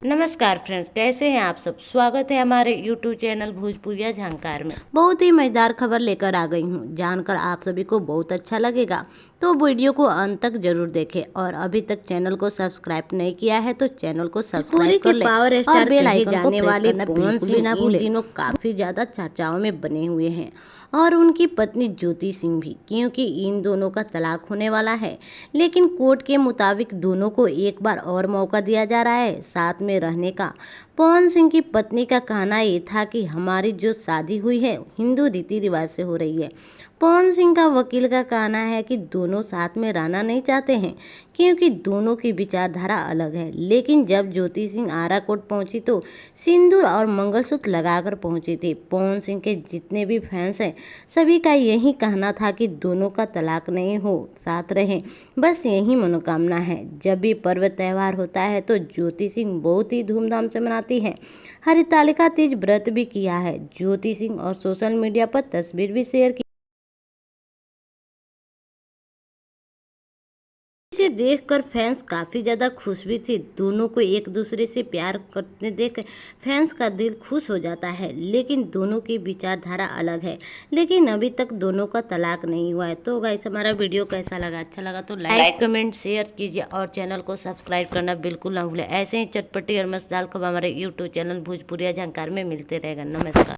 नमस्कार फ्रेंड्स, कैसे हैं आप सब। स्वागत है हमारे यूट्यूब चैनल भोजपुरिया झंकार में। बहुत ही मजेदार खबर लेकर आ गई हूँ, जानकर आप सभी को बहुत अच्छा लगेगा, तो वीडियो को अंत तक जरूर देखें। और अभी तक चैनल को सब्सक्राइब नहीं किया है तो चैनल को सब्सक्राइब कर लें पावर स्टार बेल आइकन को प्रेस करना बिल्कुल ना भूलें। तीनों काफी ज्यादा चर्चाओं में बने हुए हैं और उनकी पत्नी ज्योति सिंह भी, क्योंकि इन दोनों का तलाक होने वाला है। लेकिन कोर्ट के मुताबिक दोनों को एक बार और मौका दिया जा रहा है साथ में रहने का। पवन सिंह की पत्नी का कहना ये था कि हमारी जो शादी हुई है हिंदू रीति रिवाज से हो रही है। पवन सिंह का वकील का कहना है कि दोनों साथ में रहना नहीं चाहते हैं क्योंकि दोनों की विचारधारा अलग है। लेकिन जब ज्योति सिंह आरा कोर्ट पहुंची तो सिंदूर और मंगलसूत्र लगाकर पहुंची थी। पवन सिंह के जितने भी फैंस हैं सभी का यही कहना था कि दोनों का तलाक नहीं हो, साथ रहें, बस यही मनोकामना है। जब भी पर्व त्यौहार होता है तो ज्योति सिंह बहुत ही धूमधाम से मनाती है। हरितालिका तीज व्रत भी किया है ज्योति सिंह और सोशल मीडिया पर तस्वीर भी शेयर की। इसे देखकर फैंस काफ़ी ज़्यादा खुश भी थे। दोनों को एक दूसरे से प्यार करते देख फैंस का दिल खुश हो जाता है। लेकिन दोनों की विचारधारा अलग है, लेकिन अभी तक दोनों का तलाक नहीं हुआ है। तो गाइस, हमारा वीडियो कैसा लगा, अच्छा लगा तो लाइक कमेंट शेयर कीजिए और चैनल को सब्सक्राइब करना बिल्कुल ना भूलें। ऐसे ही चटपटी और मजेदार खबर हमारे यूट्यूब चैनल भोजपुरिया झंकार में मिलते रहेगा। नमस्कार।